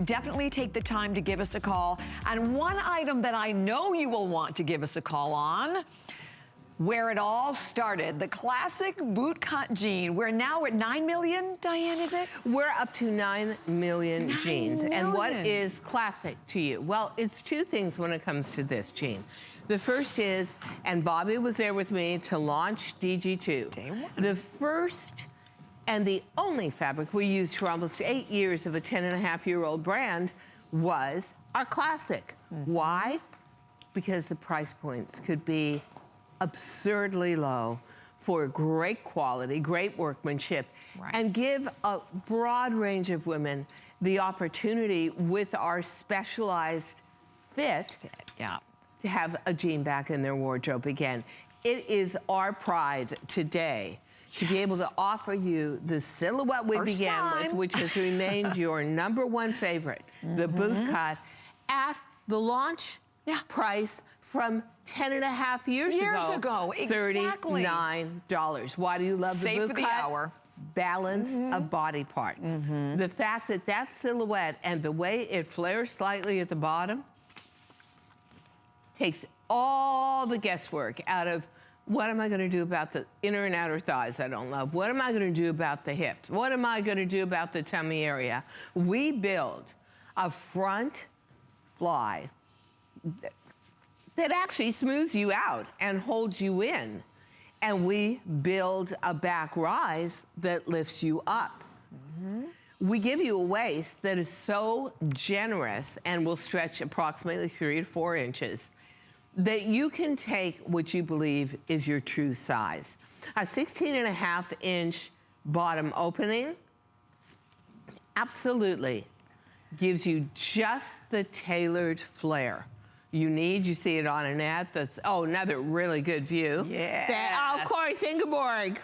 definitely take the time to give us a call. And one item that I know you will want to give us a call on, where it all started, the classic bootcut jean. We're now at 9 million, Diane, is it? We're up to 9 million jeans. And what is classic to you? Well, it's two things when it comes to this jean. The first is, and Bobby was there with me to launch DG2. Day one. The first and the only fabric we used for almost 8 years of a 10-and-a-half-year-old brand was our classic. Why? Because the price points could be absurdly low for great quality, great workmanship, and give a broad range of women the opportunity with our specialized fit to have a jean back in their wardrobe again. It is our pride today to be able to offer you the silhouette we began with, which has remained your #1 favorite, the bootcut, at the launch price from 10.5 years ago. Exactly. $39. Why do you love the bootcut? Save for the hour. Balance of body parts. The fact that that silhouette and the way it flares slightly at the bottom takes all the guesswork out of what am I going to do about the inner and outer thighs I don't love? What am I going to do about the hips? What am I going to do about the tummy area? We build a front fly that actually smooths you out and holds you in. And we build a back rise that lifts you up. We give you a waist that is so generous and will stretch approximately 3 to 4 inches that you can take what you believe is your true size. A 16.5-inch bottom opening absolutely gives you just the tailored flare you need. You see it on Annette. That's, another really good view. Yeah. Of course, Ingeborg,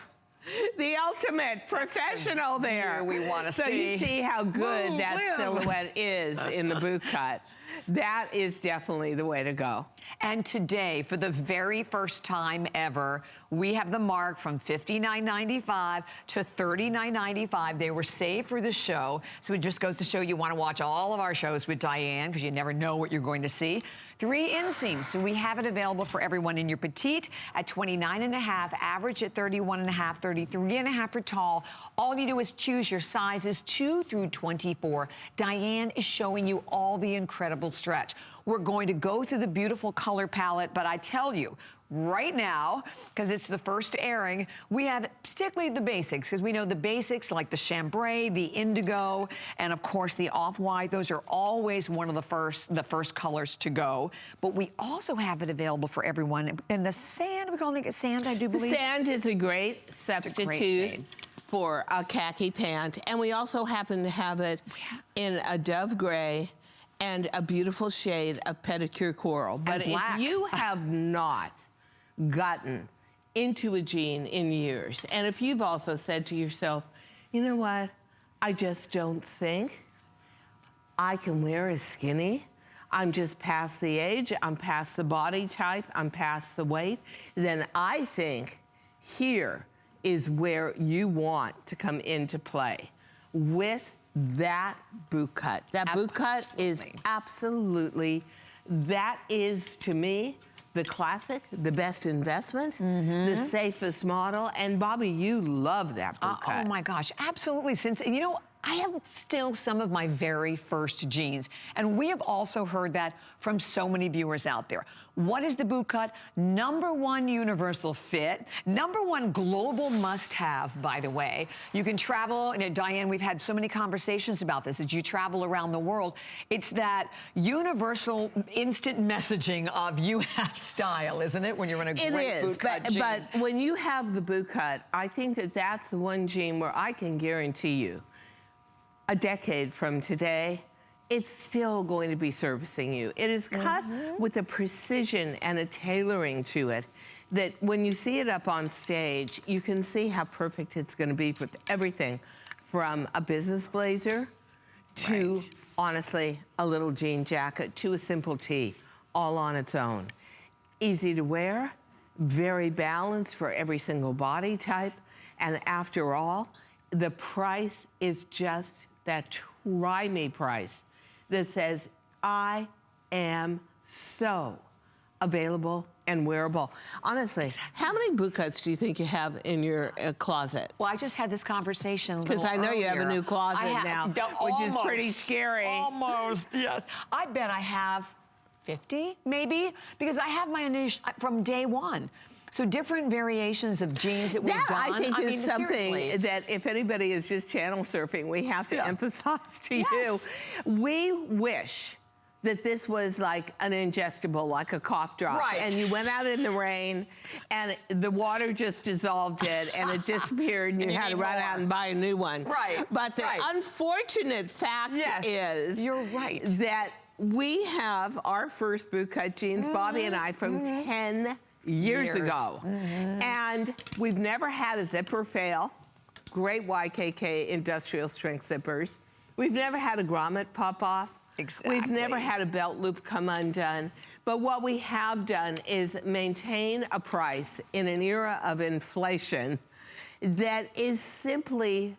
the ultimate professional there. We want to see. So you see how good that silhouette is in the bootcut. That is definitely the way to go. And today, for the very first time ever, we have the mark from $59.95 to $39.95. They were saved for the show. So it just goes to show you want to watch all of our shows with Diane, because you never know what you're going to see. 3 inseams, so we have it available for everyone in your petite at 29.5, average at 31.5, 33.5 for tall. All you do is choose your sizes 2 through 24. Diane is showing you all the incredible stretch. We're going to go through the beautiful color palette, but I tell you, right now, because it's the first airing, we have particularly the basics, because we know the basics like the chambray, the indigo, and of course the off-white. Those are always one of the first colors to go. But we also have it available for everyone. And the sand, we call it sand, I do believe. The sand is a great substitute for a khaki pant. And we also happen to have it in a dove gray and a beautiful shade of pedicure coral. But if you have not gotten into a jean in years, and if you've also said to yourself, you know what, I just don't think I can wear a skinny, I'm just past the age, I'm past the body type, I'm past the weight, then I think here is where you want to come into play with that bootcut. That bootcut is absolutely, that is to me the classic, the best investment, the safest model. And Bobby, you love that bootcut. Oh my gosh, absolutely. Since, you know, I have still some of my very first jeans, and we have also heard that from so many viewers out there. What is the bootcut? #1 universal fit, #1 global must-have, by the way. You can travel, and Diane, we've had so many conversations about this as you travel around the world. It's that universal instant messaging of you have style, isn't it? When you're in a great bootcut jean. But when you have the bootcut, I think that that's the one jean where I can guarantee you, a decade from today, it's still going to be servicing you. It is cut with a precision and a tailoring to it that when you see it up on stage, you can see how perfect it's going to be with everything from a business blazer to, honestly, a little jean jacket to a simple tee, all on its own. Easy to wear, very balanced for every single body type, and after all, the price is just that try me price that says, I am so available and wearable. Honestly, how many bootcuts do you think you have in your closet? Well, I just had this conversation because I know earlier. you have a new closet now, which is pretty scary. Almost, yes. I bet I have 50, maybe, because I have my initial from day one. So different variations of jeans that we've done. I think is mean, something seriously. that if anybody is just channel surfing, we have to emphasize to you. Yes. We wish that this was like an ingestible, like a cough drop. Right. And you went out in the rain and the water just dissolved it and it disappeared and you had to run out and buy a new one. Right. But the unfortunate fact is you're right. that we have our first bootcut jeans, Bobby and I, from 10 years ago. And we've never had a zipper fail. Great YKK industrial strength zippers. We've never had a grommet pop off. Exactly. We've never had a belt loop come undone. But what we have done is maintain a price in an era of inflation that is simply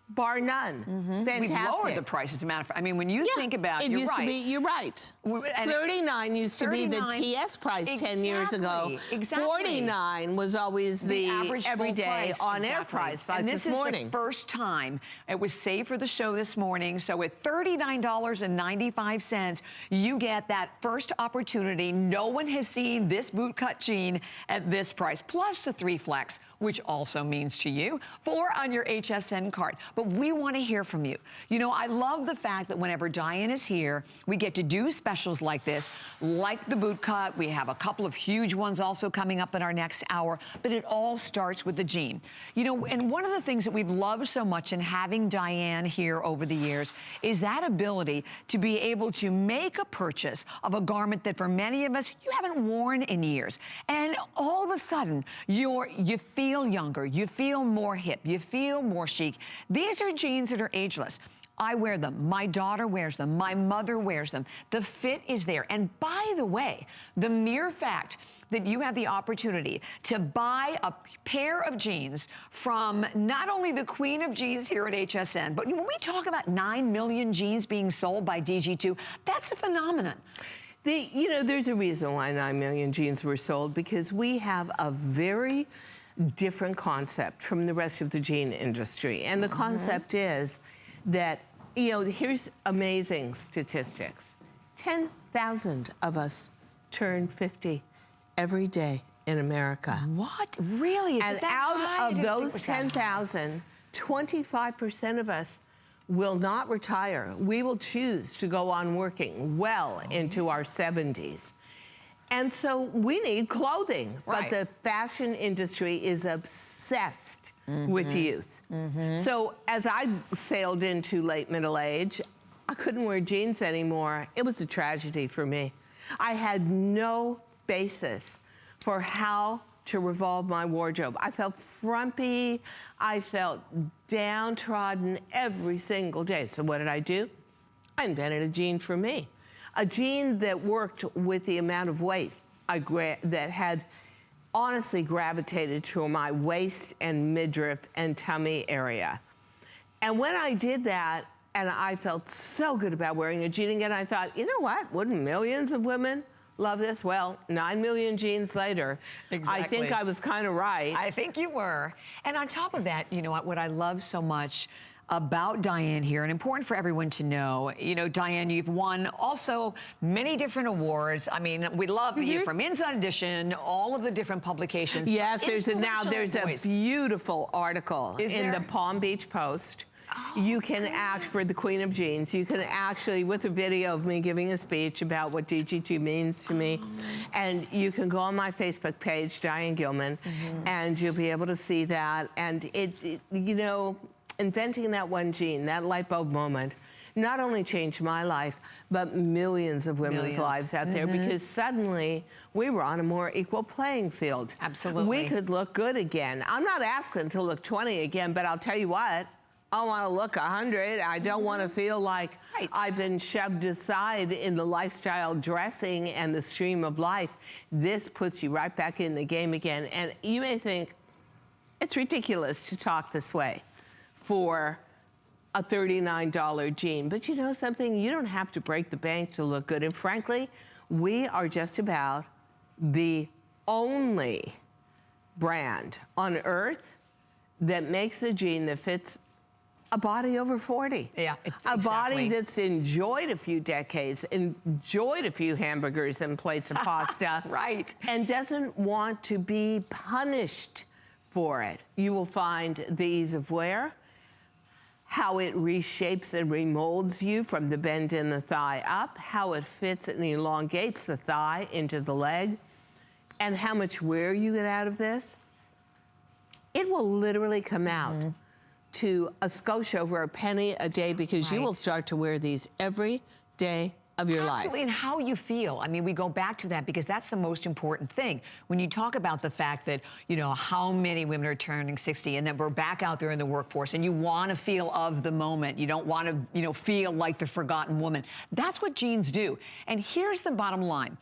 bar none. Fantastic. We've lowered the price, as a matter of fact. I mean, when you think about it, used to be, you're right. 39 used to be the TS price 10 years ago. Exactly. 49 was always the average everyday on-air price, like and this is morning. The first time it was saved for the show this morning. So at $39.95, you get that first opportunity. No one has seen this bootcut jean at this price, plus the 3 flex, which also means to you 4 on your HSN card. But we want to hear from you. You know, I love the fact that whenever Diane is here, we get to do specials like this, like the bootcut. We have a couple of huge ones also coming up in our next hour, but it all starts with the jean. You know, and one of the things that we've loved so much in having Diane here over the years is that ability to be able to make a purchase of a garment that for many of us, you haven't worn in years. And all of a sudden, you feel younger, you feel more hip, you feel more chic. These are jeans that are ageless. I wear them. My daughter wears them. My mother wears them. The fit is there. And by the way, the mere fact that you have the opportunity to buy a pair of jeans from not only the queen of jeans here at HSN, but when we talk about 9 million jeans being sold by DG2, that's a phenomenon. You know, there's a reason why 9 million jeans were sold, because we have a very different concept from the rest of the jean industry. And the concept is that, you know, here's amazing statistics. 10,000 of us turn 50 every day in America. What? Really? Is and it that out high? of those 10,000, 25% of us will not retire. We will choose to go on working well into our 70s. And so we need clothing, but the fashion industry is obsessed with youth. So as I sailed into late middle age, I couldn't wear jeans anymore. It was a tragedy for me. I had no basis for how to revolve my wardrobe. I felt frumpy. I felt downtrodden every single day. So what did I do? I invented a jean for me. A jean that worked with the amount of waist that had honestly gravitated to my waist and midriff and tummy area. And when I did that, and I felt so good about wearing a jean again, I thought, you know what? Wouldn't millions of women love this? Well, 9 million jeans later, I think I was kind of right. I think you were. And on top of that, you know what I love so much about Diane here, and important for everyone to know, you know, Diane, you've won also many different awards. I mean, we love you from Inside Edition, all of the different publications. Yes, there's a beautiful article in the Palm Beach Post. You can act for the Queen of Jeans. You can actually, with a video of me giving a speech about what DG2 means to me, and you can go on my Facebook page, Diane Gilman, and you'll be able to see that. And it you know, inventing that one jean, that light bulb moment, not only changed my life, but millions of women's lives out there, because suddenly we were on a more equal playing field. Absolutely. We could look good again. I'm not asking to look 20 again, but I'll tell you what, I want to look 100. I don't want to feel like I've been shoved aside in the lifestyle dressing and the stream of life. This puts you right back in the game again. And you may think, it's ridiculous to talk this way for a $39 jean. But you know something? You don't have to break the bank to look good. And frankly, we are just about the only brand on earth that makes a jean that fits a body over 40. Yeah, a body that's enjoyed a few decades, enjoyed a few hamburgers and plates of pasta. Right. And doesn't want to be punished for it. You will find the ease of wear, how it reshapes and remolds you from the bend in the thigh up, how it fits and elongates the thigh into the leg, and how much wear you get out of this. It will literally come out to a skosh over a penny a day, because you will start to wear these every day of your life. Absolutely, and how you feel. I mean, we go back to that because that's the most important thing. When you talk about the fact that, you know, how many women are turning 60 and then we're back out there in the workforce and you want to feel of the moment. You don't want to, you know, feel like the forgotten woman. That's what jeans do. And here's the bottom line.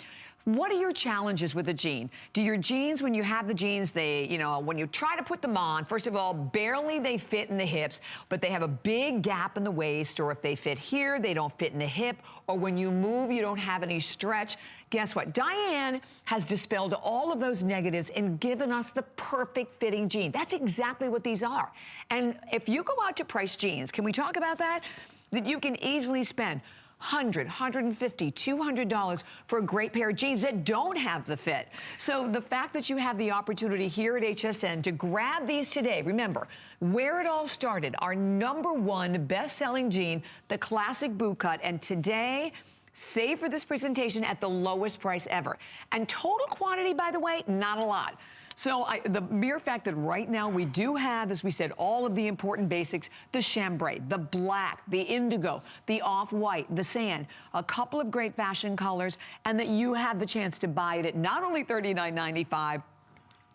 What are your challenges with a jean? Do your jeans, when you have the jeans, they, you know, when you try to put them on, first of all, barely they fit in the hips, but they have a big gap in the waist, or if they fit here, they don't fit in the hip, or when you move, you don't have any stretch. Guess what? Diane has dispelled all of those negatives and given us the perfect fitting jean. That's exactly what these are. And if you go out to price jeans, can we talk about that? That you can easily spend $100, $150, $200 for a great pair of jeans that don't have the fit. So the fact that you have the opportunity here at HSN to grab these today, remember, where it all started, our #1 best-selling jean, the classic boot cut, and today, save for this presentation at the lowest price ever. And total quantity, by the way, not a lot. So the mere fact that right now we do have, as we said, all of the important basics, the chambray, the black, the indigo, the off-white, the sand, a couple of great fashion colors, and that you have the chance to buy it at not only $39.95,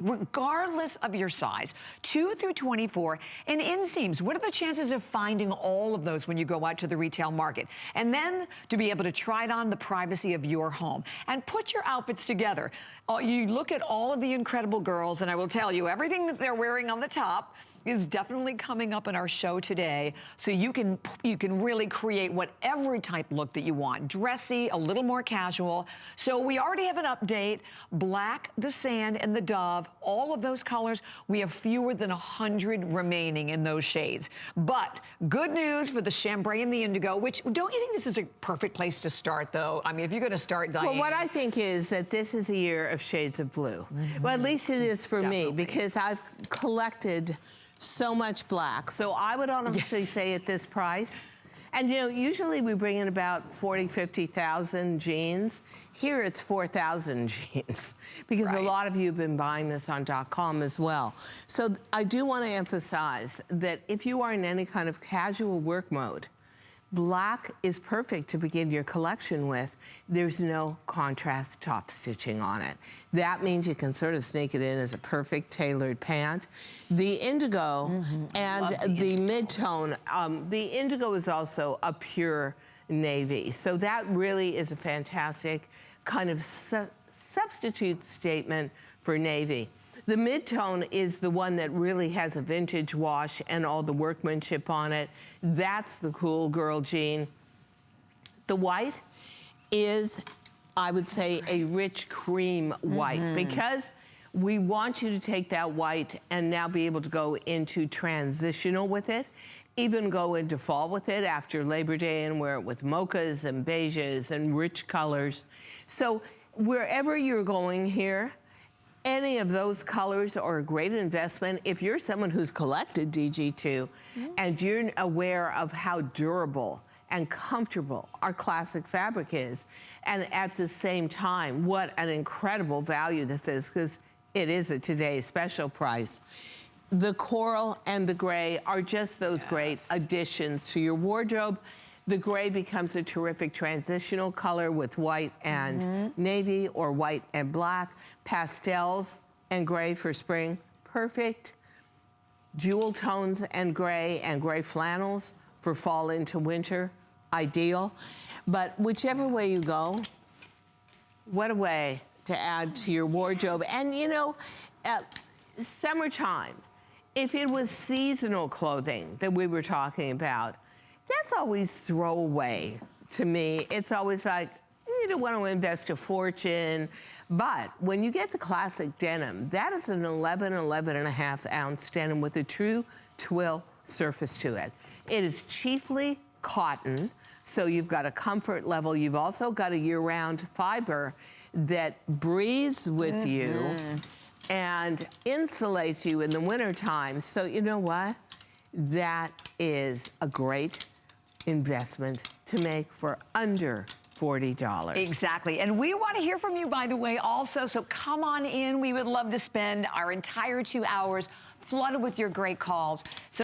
regardless of your size, 2 through 24, and inseams. What are the chances of finding all of those when you go out to the retail market? And then to be able to try it on the privacy of your home and put your outfits together. You look at all of the incredible girls, and I will tell you, everything that they're wearing on the top is definitely coming up in our show today. So you can really create whatever type look that you want. Dressy, a little more casual. So we already have an update. Black, the sand, and the dove, all of those colors. We have fewer than 100 remaining in those shades. But good news for the chambray and the indigo, which, don't you think this is a perfect place to start, though? I mean, if you're going to start, Diane. Well, what I think is that this is a year of shades of blue. Well, at least it is for me, because I've collected so much black. So I would honestly say at this price, and you know, usually we bring in about 40, 50,000 jeans. Here it's 4,000 jeans, because a lot of you have been buying this on .com as well. So I do want to emphasize that if you are in any kind of casual work mode, black is perfect to begin your collection with. There's no contrast top stitching on it. That means you can sort of sneak it in as a perfect tailored pant. The indigo and the mid-tone, the indigo is also a pure navy. So that really is a fantastic kind of substitute statement for navy. The mid-tone is the one that really has a vintage wash and all the workmanship on it. That's the cool girl jean. The white is, I would say, a rich cream white, because we want you to take that white and now be able to go into transitional with it, even go into fall with it after Labor Day and wear it with mochas and beiges and rich colors. So wherever you're going here, any of those colors are a great investment. If you're someone who's collected DG2 and you're aware of how durable and comfortable our classic fabric is, and at the same time, what an incredible value this is, because it is a today's special price. The coral and the gray are just those great additions to your wardrobe. The gray becomes a terrific transitional color with white and navy, or white and black. Pastels and gray for spring, perfect. Jewel tones and gray flannels for fall into winter, ideal. But whichever way you go, what a way to add to your wardrobe. And you know, summertime, if it was seasonal clothing that we were talking about, that's always throwaway to me. It's always like, you don't want to invest a fortune. But when you get the classic denim, that is an 11.5 ounce denim with a true twill surface to it. It is chiefly cotton, so you've got a comfort level. You've also got a year-round fiber that breathes with you and insulates you in the wintertime. So you know what? That is a great investment to make for under $40. Exactly. And we want to hear from you, by the way, also. So come on in. We would love to spend our entire 2 hours flooded with your great calls. So